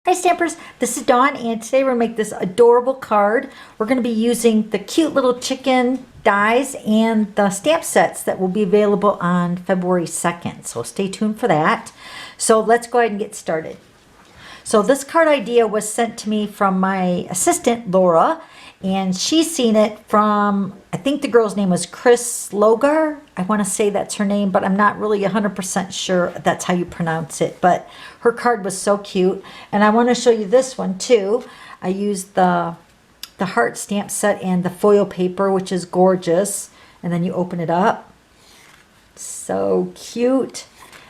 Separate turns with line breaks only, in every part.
Hi Stampers, this is Dawn and today we're going to make this adorable card. We're going to be using the cute little chicken dies and the stamp sets that will be available on February 2nd. So stay tuned for that. So let's go ahead and get started. So this card idea was sent to me from my assistant Laura, and she's seen it from, I think the girl's name was Chris Logar. I want to say that's her name, but I'm not really 100% sure that's how you pronounce it. But her card was so cute, and I want to show you this one too. I used the heart stamp set and the foil paper, which is gorgeous. And then you open it up. So cute.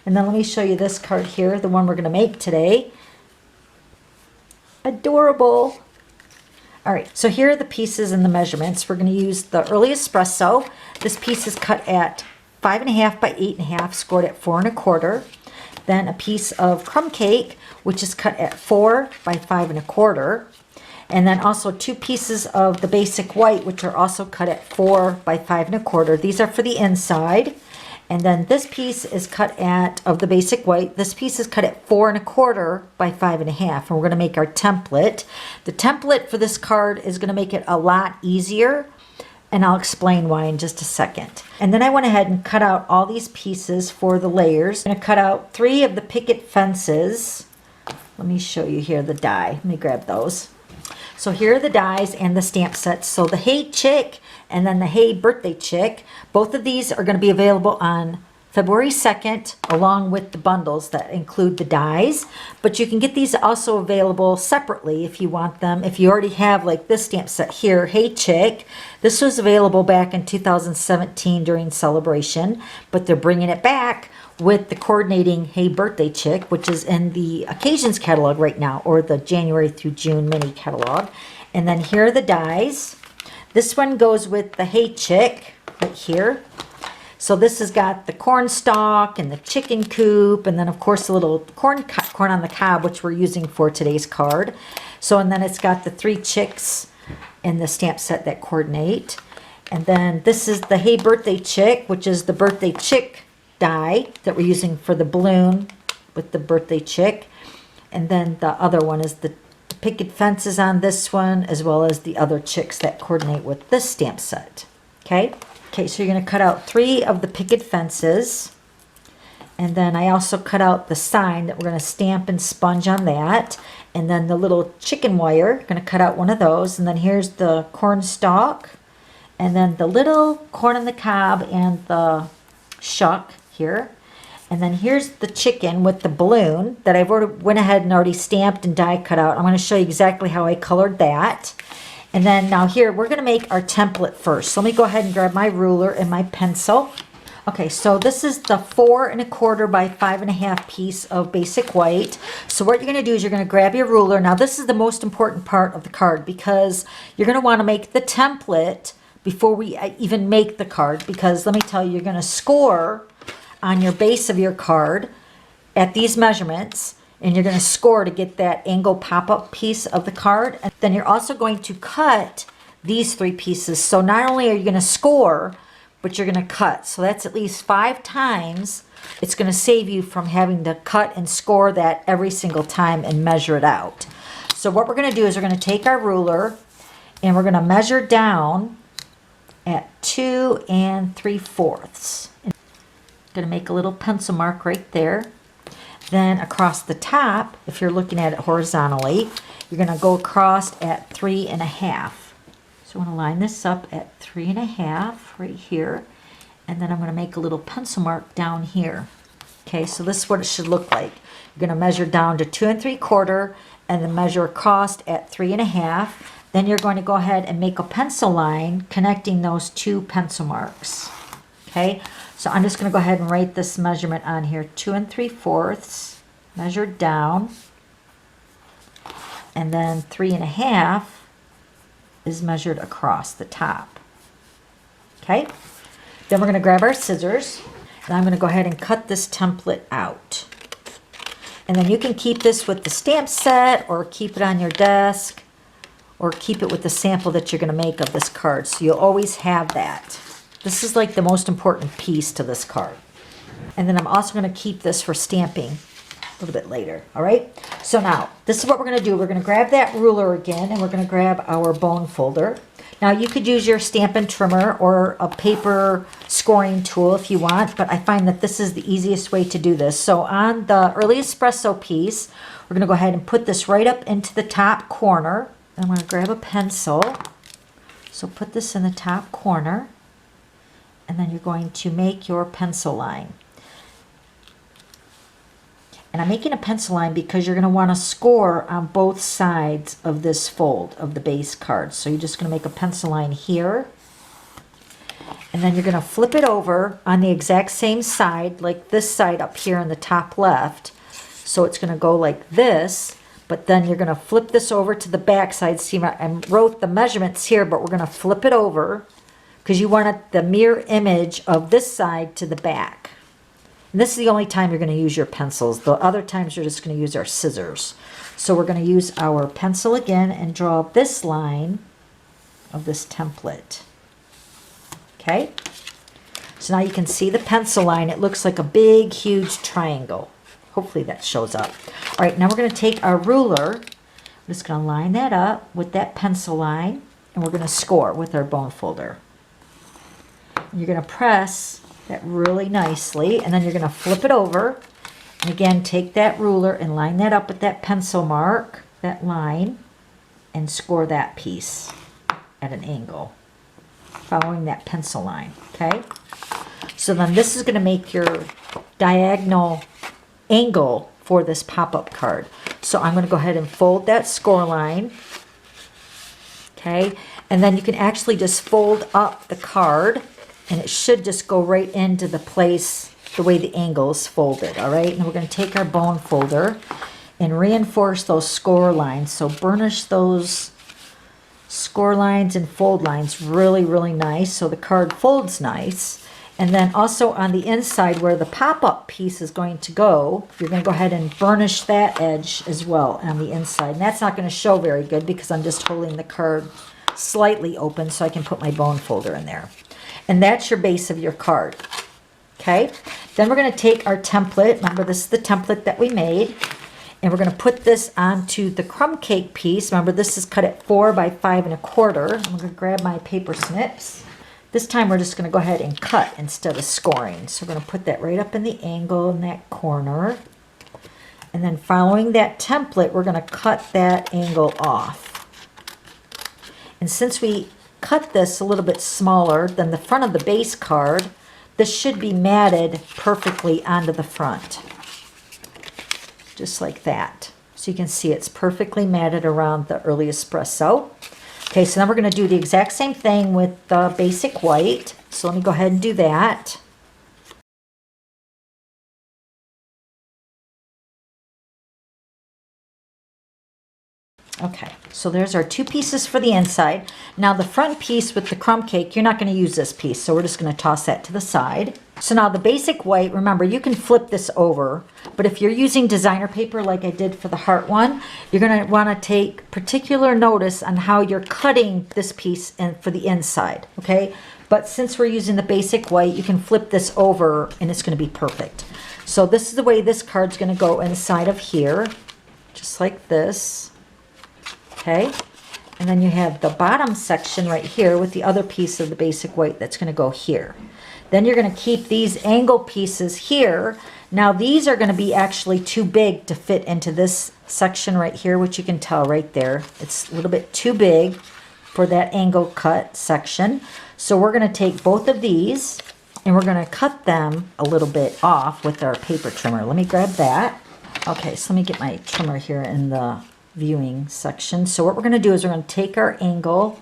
And then let me show you this card here, the one we're going to make today. Adorable. All right, so here are the pieces and the measurements. We're going to use the early espresso. This piece is cut at 5.5 by 8.5, scored at 4 1/4. Then a piece of crumb cake, which is cut at 4 by 5 1/4. And then also 2 pieces of the basic white, which are also cut at 4 by 5 1/4. These are for the inside. And then this piece is cut of the basic white. This piece is cut at 4 1/4 by 5.5. And we're going to make our template. The template for this card is going to make it a lot easier. And I'll explain why in just a second. And then I went ahead and cut out all these pieces for the layers. I'm going to cut out 3 of the picket fences. Let me show you here the die. Let me grab those. So here are the dies and the stamp sets. So the Hey Chick and then the Hey Birthday Chick. Both of these are going to be available on February 2nd, along with the bundles that include the dies. But you can get these also available separately if you want them. If you already have like this stamp set here, Hey Chick. This was available back in 2017 during Celebration, but they're bringing it back with the coordinating Hey Birthday Chick, which is in the Occasions catalog right now, or the January through June mini catalog. And then here are the dies. This one goes with the Hey Chick right here. So this has got the corn stalk and the chicken coop, and then of course the little corn on the cob, which we're using for today's card. So, and then it's got the 3 chicks in the stamp set that coordinate. And then this is the Hey Birthday Chick, which is the birthday chick die that we're using for the balloon with the birthday chick. And then the other one is the picket fences on this one, as well as the other chicks that coordinate with this stamp set. Okay, so you're going to cut out 3 of the picket fences. And then I also cut out the sign that we're going to stamp and sponge on that. And then the little chicken wire, going to cut out one of those. And then here's the corn stalk. And then the little corn on the cob and the shuck here. And then here's the chicken with the balloon that I've already went ahead and already stamped and die cut out. I'm going to show you exactly how I colored that. And then now here, we're going to make our template first. So let me go ahead and grab my ruler and my pencil. Okay, so this is the 4 1/4 by 5.5 piece of basic white. So what you're going to do is you're going to grab your ruler. Now this is the most important part of the card because you're going to want to make the template before we even make the card, because let me tell you, you're going to score on your base of your card at these measurements, and you're going to score to get that angle pop-up piece of the card. And then you're also going to cut these 3 pieces. So not only are you going to score, but you're going to cut. So that's at least 5 times. It's going to save you from having to cut and score that every single time and measure it out. So what we're going to do is we're going to take our ruler and we're going to measure down at 2 3/4. Going to make a little pencil mark right there. Then across the top, if you're looking at it horizontally, you're going to go across at 3 1/2. So I'm going to line this up at 3 1/2 right here. And then I'm going to make a little pencil mark down here. Okay, so this is what it should look like. You're going to measure down to 2 3/4 and then measure across at 3 1/2. Then you're going to go ahead and make a pencil line connecting those 2 pencil marks. Okay, so I'm just going to go ahead and write this measurement on here, 2 3/4, measured down, and then 3 1/2 is measured across the top. Okay, then we're going to grab our scissors, and I'm going to go ahead and cut this template out. And then you can keep this with the stamp set, or keep it on your desk, or keep it with the sample that you're going to make of this card, so you'll always have that. This is like the most important piece to this card. And then I'm also going to keep this for stamping. a little bit later. All right, so now this is what we're going to do. We're going to grab that ruler again, and we're going to grab our bone folder. Now you could use your Stampin' Trimmer or a paper scoring tool if you want, but I find that this is the easiest way to do this. So on the early espresso piece, we're going to go ahead and put this right up into the top corner. I'm going to grab a pencil. So put this in the top corner, and then you're going to make your pencil line. And I'm making a pencil line because you're going to want to score on both sides of this fold of the base card. So you're just going to make a pencil line here. And then you're going to flip it over on the exact same side, like this side up here in the top left. So it's going to go like this, but then you're going to flip this over to the back side. See, I wrote the measurements here, but we're going to flip it over because you want the mirror image of this side to the back. And this is the only time you're going to use your pencils. The other times you're just going to use our scissors. So we're going to use our pencil again and draw this line of this template. Okay? So now you can see the pencil line. It looks like a big, huge triangle. Hopefully that shows up. All right, now we're going to take our ruler. I'm just going to line that up with that pencil line, and we're going to score with our bone folder. And you're going to press that really nicely, and then you're going to flip it over, and again take that ruler and line that up with that pencil mark, that line, and score that piece at an angle following that pencil line. Okay, so then this is going to make your diagonal angle for this pop-up card. So I'm going to go ahead and fold that score line. Okay, and then you can actually just fold up the card, and it should just go right into the place the way the angle is folded. All right, and we're going to take our bone folder and reinforce those score lines. So burnish those score lines and fold lines really, really nice so the card folds nice. And then also on the inside where the pop-up piece is going to go, you're going to go ahead and burnish that edge as well on the inside. And that's not going to show very good because I'm just holding the card slightly open so I can put my bone folder in there. And that's your base of your card. Okay, then we're going to take our template. Remember, this is the template that we made. And we're going to put this onto the crumb cake piece. Remember, this is cut at 4 by 5 1/4. I'm going to grab my paper snips. This time we're just going to go ahead and cut instead of scoring. So we're going to put that right up in the angle in that corner. And then following that template, we're going to cut that angle off. And since we cut this a little bit smaller than the front of the base card, this should be matted perfectly onto the front. Just like that. So you can see it's perfectly matted around the early espresso. Okay, so then we're going to do the exact same thing with the basic white. So let me go ahead and do that. Okay, so there's our 2 pieces for the inside. Now the front piece with the crumb cake, you're not going to use this piece, so we're just going to toss that to the side. So now the basic white, remember, you can flip this over, but if you're using designer paper like I did for the heart one, you're going to want to take particular notice on how you're cutting this piece and for the inside, okay? But since we're using the basic white, you can flip this over and it's going to be perfect. So this is the way this card's going to go inside of here, just like this. Okay, and then you have the bottom section right here with the other piece of the basic white that's going to go here. Then you're going to keep these angle pieces here. Now these are going to be actually too big to fit into this section right here, which you can tell right there. It's a little bit too big for that angle cut section. So we're going to take both of these and we're going to cut them a little bit off with our paper trimmer. Let me grab that. Okay, so let me get my trimmer here in the viewing section. So what we're going to do is we're going to take our angle,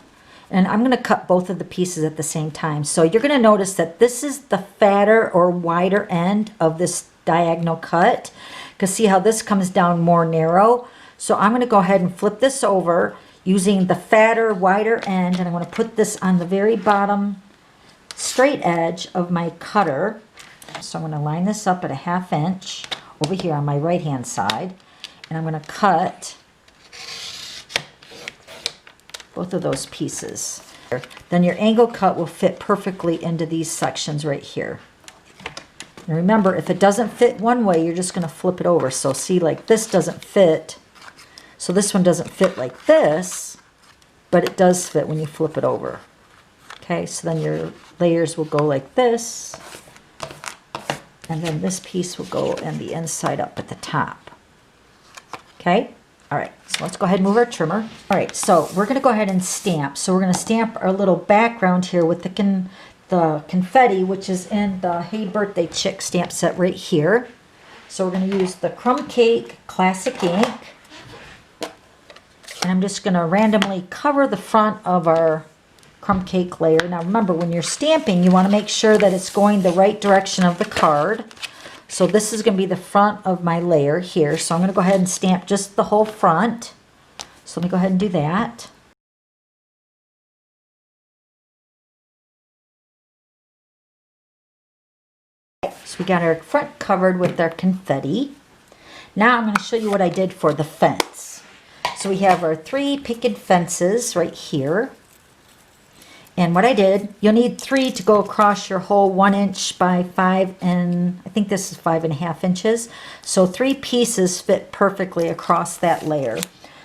and I'm going to cut both of the pieces at the same time. So you're going to notice that this is the fatter or wider end of this diagonal cut, because see how this comes down more narrow. So I'm going to go ahead and flip this over using the fatter, wider end, and I'm going to put this on the very bottom straight edge of my cutter. So I'm going to line this up at a 1/2 inch over here on my right hand side, and I'm going to cut both of those pieces. Then your angle cut will fit perfectly into these sections right here. And remember, if it doesn't fit one way, you're just going to flip it over. So see, like this doesn't fit. So this one doesn't fit like this, but it does fit when you flip it over. Okay, so then your layers will go like this. And then this piece will go in the inside up at the top. Okay, all right, so let's go ahead and move our trimmer. All right, so we're going to go ahead and stamp. So we're going to stamp our little background here with the confetti, which is in the Hey Birthday Chick stamp set right here. So we're going to use the Crumb Cake Classic ink. And I'm just going to randomly cover the front of our crumb cake layer. Now remember, when you're stamping, you want to make sure that it's going the right direction of the card. So this is going to be the front of my layer here. So I'm going to go ahead and stamp just the whole front. So let me go ahead and do that. So we got our front covered with our confetti. Now I'm going to show you what I did for the fence. So we have our 3 picket fences right here. And what I did, you'll need 3 to go across your whole 1 inch by 5, and I think this is 5.5 inches. So 3 pieces fit perfectly across that layer.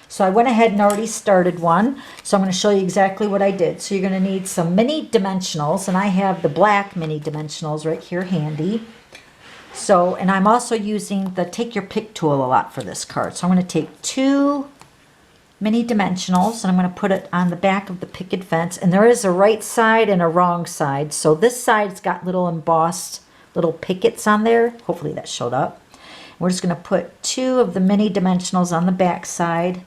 So I went ahead and already started one. So I'm going to show you exactly what I did. So you're going to need some mini dimensionals, and I have the black mini dimensionals right here handy. So, and I'm also using the Take Your Pick tool a lot for this card. So I'm going to take 2 mini dimensionals, and I'm going to put it on the back of the picket fence. And there is a right side and a wrong side. So this side's got little embossed little pickets on there. Hopefully that showed up. We're just going to put 2 of the mini dimensionals on the back side.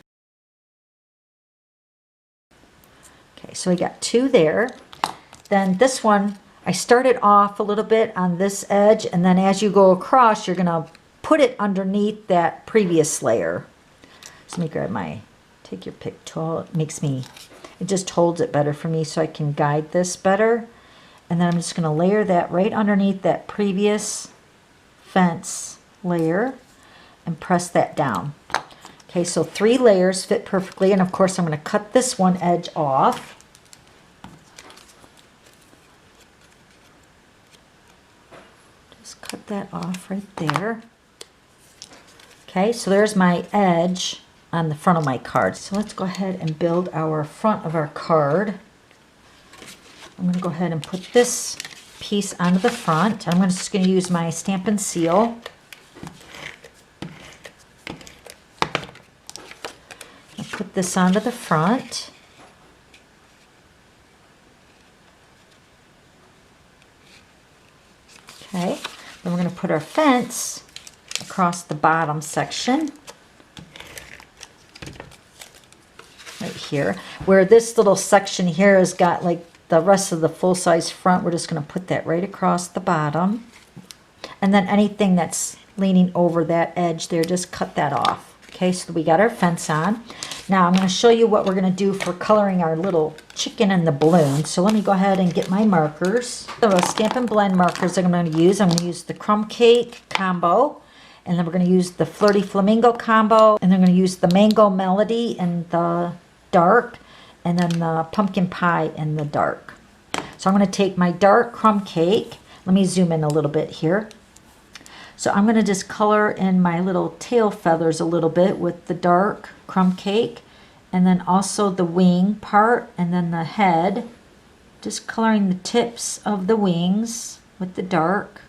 Okay, so we got 2 there. Then this one, I started off a little bit on this edge, and then as you go across, you're going to put it underneath that previous layer. So let me grab my Take Your Pick tool. It just holds it better for me so I can guide this better. And then I'm just going to layer that right underneath that previous fence layer and press that down. Okay, so 3 layers fit perfectly, and of course I'm going to cut this one edge off. Just cut that off right there. Okay, so there's my edge on the front of my card. So let's go ahead and build our front of our card. I'm going to go ahead and put this piece onto the front. I'm just going to use my Stampin' Seal. I'll put this onto the front. Okay, then we're going to put our fence across the bottom section. Right here, where this little section here has got like the rest of the full-size front, we're just going to put that right across the bottom. And then anything that's leaning over that edge there, just cut that off. Okay, so we got our fence on. Now I'm going to show you what we're going to do for coloring our little chicken and the balloon. So let me go ahead and get my markers. The Stampin' Blend markers that I'm going to use the Crumb Cake combo. And then we're going to use the Flirty Flamingo combo. And then I'm going to use the Mango Melody and the dark, and then the Pumpkin Pie in the dark. So I'm going to take my dark crumb cake. Let me zoom in a little bit here. So I'm going to just color in my little tail feathers a little bit with the dark crumb cake, and then also the wing part, and then the head. Just coloring the tips of the wings with the dark,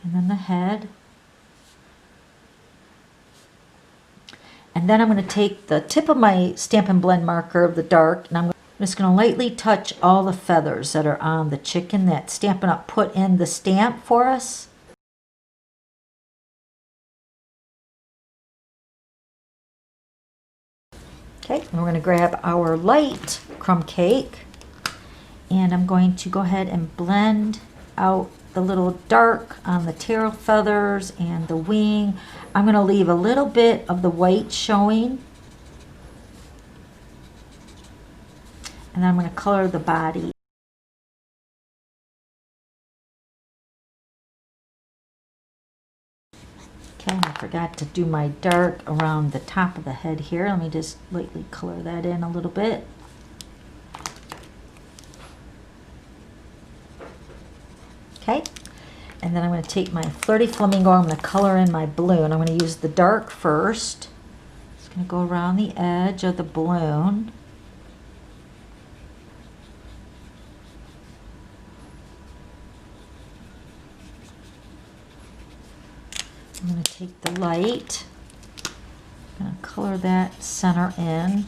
and then the head. And then I'm going to take the tip of my Stampin' Blend marker of the dark, and I'm just going to lightly touch all the feathers that are on the chicken that Stampin' Up put in the stamp for us. Okay, and we're going to grab our light crumb cake, and I'm going to go ahead and blend out the little dark on the tail feathers and the wing. I'm going to leave a little bit of the white showing. And then I'm going to color the body. Okay, I forgot to do my dark around the top of the head here. Let me just lightly color that in a little bit. Okay, and then I'm going to take my Flirty Flamingo. I'm going to color in my balloon. I'm going to use the dark first. It's going to go around the edge of the balloon. I'm going to take the light. I'm going to color that center in.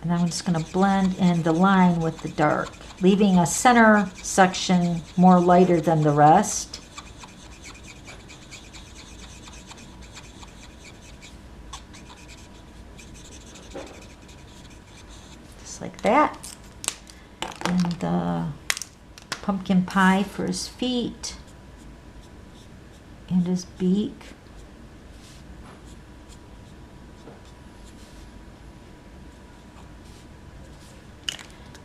And then I'm just going to blend in the line with the dark, leaving a center section more lighter than the rest. Just like that. And the pumpkin pie for his feet and his beak.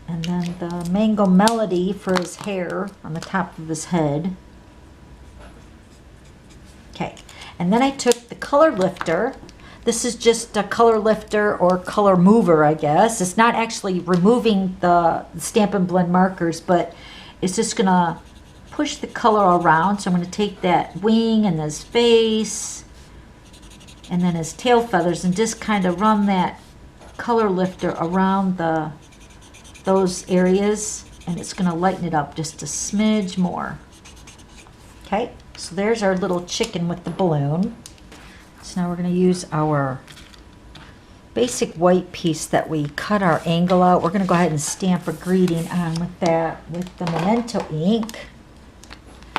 And then the mango melody for his hair on the top of his head. Okay, and then I took the color lifter. This is just a color lifter or color mover, I guess. It's not actually removing the Stampin' Blend markers, but it's just gonna push the color around. So I'm gonna take that wing and his face and then his tail feathers and just kind of run that color lifter around those areas, and it's going to lighten it up just a smidge more. Okay, so there's our little chicken with the balloon. So now we're going to use our basic white piece that we cut our angle out. We're going to go ahead and stamp a greeting on with that with the Memento ink.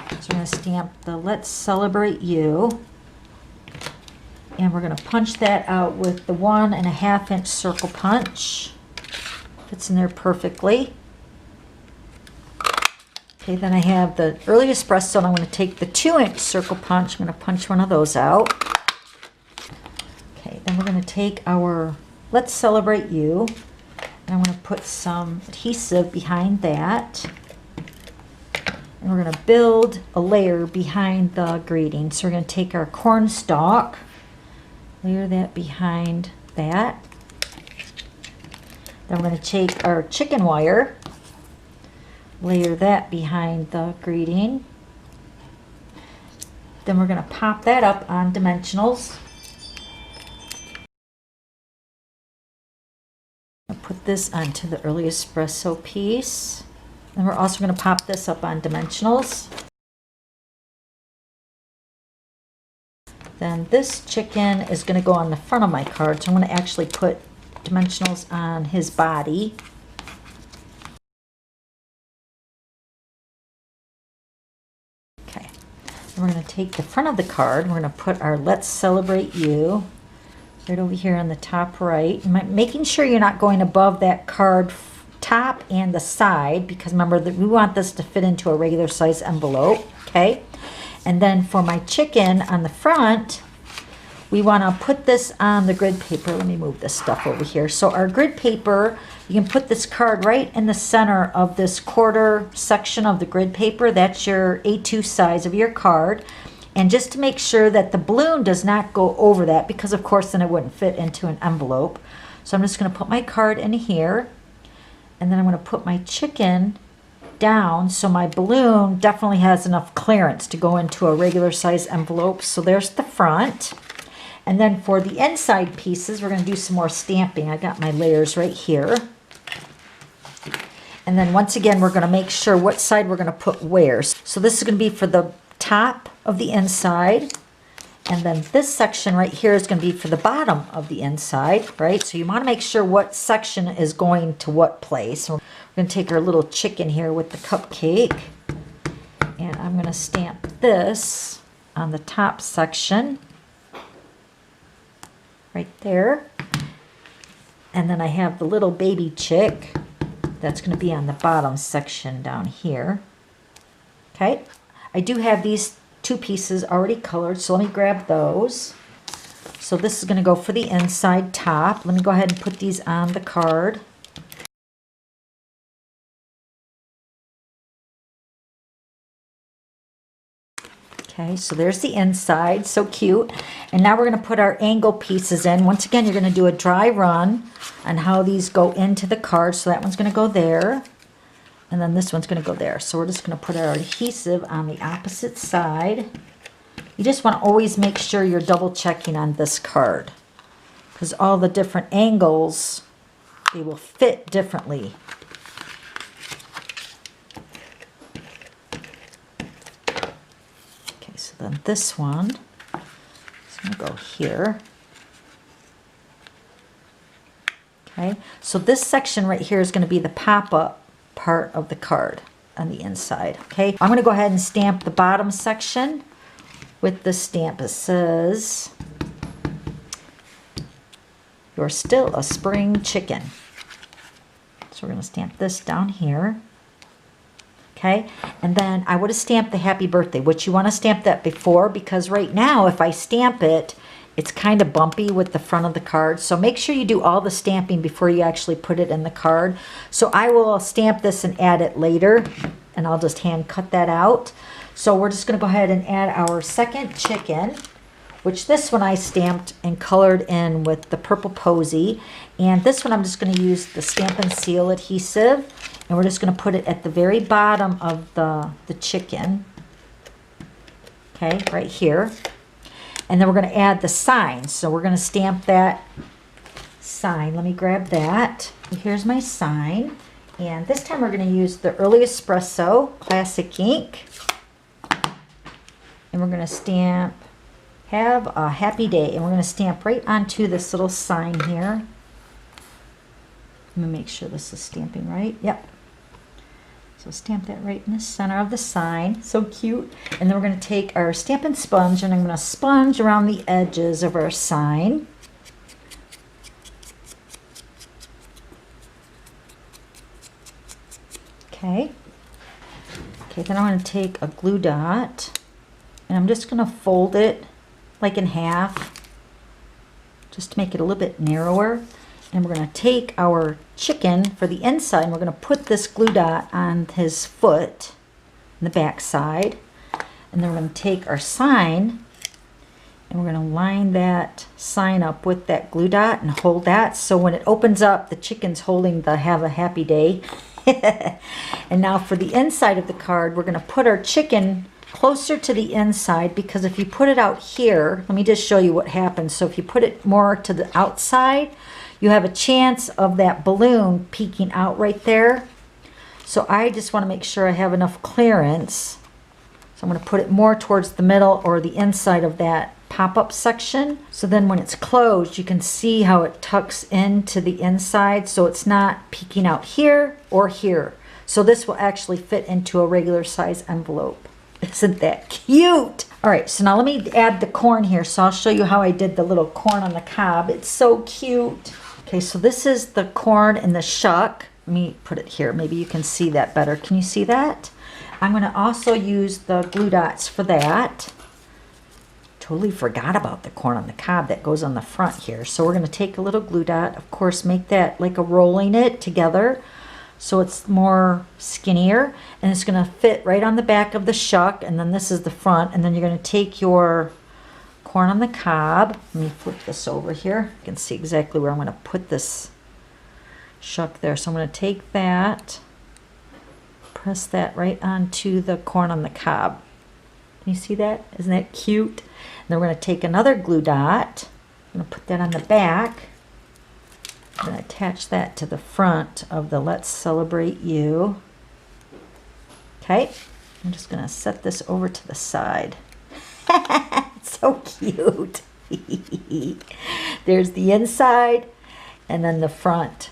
So we're going to stamp the Let's Celebrate You, and we're going to punch that out with the 1.5 inch circle punch. Fits in there perfectly. Okay, then I have the Early Espresso, and I'm going to take the 2 inch circle punch. I'm going to punch one of those out. Okay, then we're going to take our Let's Celebrate You, and I'm going to put some adhesive behind that. And we're going to build a layer behind the greeting. So we're going to take our cornstalk, layer that behind that. Then we're going to take our chicken wire, layer that behind the greeting. Then we're going to pop that up on dimensionals. I'll put this onto the Early Espresso piece. Then we're also going to pop this up on dimensionals. Then this chicken is going to go on the front of my card, so I'm going to actually put dimensionals on his body. Okay, then we're going to take the front of the card. We're going to put our Let's Celebrate You right over here on the top right, making sure you're not going above that card top and the side, because remember that we want this to fit into a regular size envelope. Okay, and then for my chicken on the front, we want to put this on the grid paper. Let me move this stuff over here. So our grid paper, you can put this card right in the center of this quarter section of the grid paper. That's your A2 size of your card. And just to make sure that the balloon does not go over that, because of course then it wouldn't fit into an envelope. So I'm just going to put my card in here, and then I'm going to put my chicken down so my balloon definitely has enough clearance to go into a regular size envelope. So there's the front. And then for the inside pieces, we're going to do some more stamping. I got my layers right here. And then once again, we're going to make sure what side we're going to put where. So this is going to be for the top of the inside. And then this section right here is going to be for the bottom of the inside, right? So you want to make sure what section is going to what place. So we're going to take our little chicken here with the cupcake. And I'm going to stamp this on the top section. Right there. And then I have the little baby chick that's going to be on the bottom section down here. Okay, I do have these two pieces already colored, so let me grab those. So this is going to go for the inside top. Let me go ahead and put these on the card. Okay, so there's the inside, so cute. And now we're going to put our angle pieces in. Once again, you're going to do a dry run on how these go into the card. So that one's going to go there. And then this one's going to go there. So we're just going to put our adhesive on the opposite side. You just want to always make sure you're double checking on this card, because all the different angles, they will fit differently. Okay, so then this one is going to go here. Okay, so this section right here is going to be the pop-up part of the card on the inside. Okay, I'm going to go ahead and stamp the bottom section with the stamp. It says, "You're still a spring chicken." So we're going to stamp this down here. Okay, and then I would have stamped the happy birthday, which you want to stamp that before, because right now if I stamp it, it's kind of bumpy with the front of the card. So make sure you do all the stamping before you actually put it in the card. So I will stamp this and add it later, and I'll just hand cut that out. So we're just going to go ahead and add our second chicken, which this one I stamped and colored in with the purple posy. And this one I'm just going to use the Stampin' Seal adhesive, and we're just going to put it at the very bottom of the chicken. Okay, right here. And then we're going to add the sign. So we're going to stamp that sign. Let me grab that. Here's my sign. And this time we're going to use the Early Espresso Classic ink. And we're going to stamp "Have a Happy Day." And we're going to stamp right onto this little sign here. Let me make sure this is stamping right. Yep. So stamp that right in the center of the sign. So cute. And then we're going to take our Stampin' Sponge, and I'm going to sponge around the edges of our sign. Okay. Okay, then I'm going to take a glue dot, and I'm just going to fold it like in half, just to make it a little bit narrower. And we're going to take our chicken for the inside, and we're going to put this glue dot on his foot on the back side. And then we're going to take our sign, and we're going to line that sign up with that glue dot and hold that. So when it opens up, the chicken's holding the "Have a Happy Day." And now for the inside of the card, we're going to put our chicken closer to the inside, because if you put it out here, let me just show you what happens. So if you put it more to the outside, you have a chance of that balloon peeking out right there. So I just want to make sure I have enough clearance. So I'm going to put it more towards the middle or the inside of that pop-up section. So then when it's closed, you can see how it tucks into the inside, so it's not peeking out here or here. So this will actually fit into a regular size envelope. Isn't that cute? All right, so now let me add the corn here. So I'll show you how I did the little corn on the cob. It's so cute. Okay, so this is the corn and the shuck. Let me put it here. Maybe you can see that better. Can you see that? I'm going to also use the glue dots for that. Totally forgot about the corn on the cob that goes on the front here. So we're going to take a little glue dot, of course, make that like a rolling it together so it's more skinnier, and it's going to fit right on the back of the shuck, and then this is the front, and then you're going to take your corn on the cob. Let me flip this over here. You can see exactly where I'm going to put this shuck there. So I'm going to take that, press that right onto the corn on the cob. Can you see that? Isn't that cute? And then we're going to take another glue dot. I'm going to put that on the back. I'm going to attach that to the front of the "Let's Celebrate You." Okay, I'm just going to set this over to the side. It's so cute. There's the inside and then the front.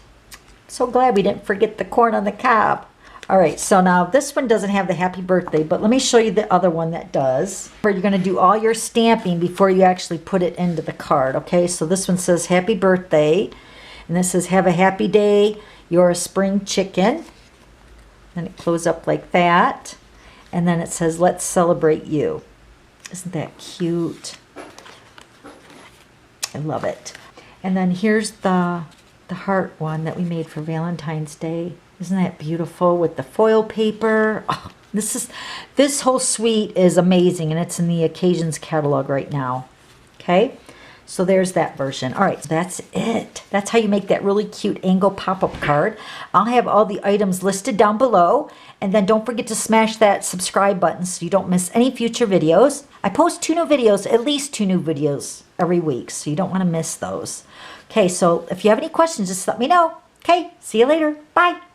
So glad we didn't forget the corn on the cob. All right, so now this one doesn't have the happy birthday, but let me show you the other one that does. You're going to do all your stamping before you actually put it into the card, okay? So this one says happy birthday, and this says have a happy day, you're a spring chicken. Then it closes up like that, and then it says let's celebrate you. Isn't that cute? I love it. And then here's the heart one that we made for Valentine's Day. Isn't that beautiful with the foil paper? Oh, this whole suite is amazing, and it's in the Occasions catalog right now. Okay, So there's that version. All right, so that's it. That's how you make that really cute angle pop-up card. I'll have all the items listed down below. And then don't forget to smash that subscribe button so you don't miss any future videos. I post 2 new videos, at least 2 new videos every week, so you don't want to miss those. Okay, so if you have any questions, just let me know. Okay, see you later. Bye.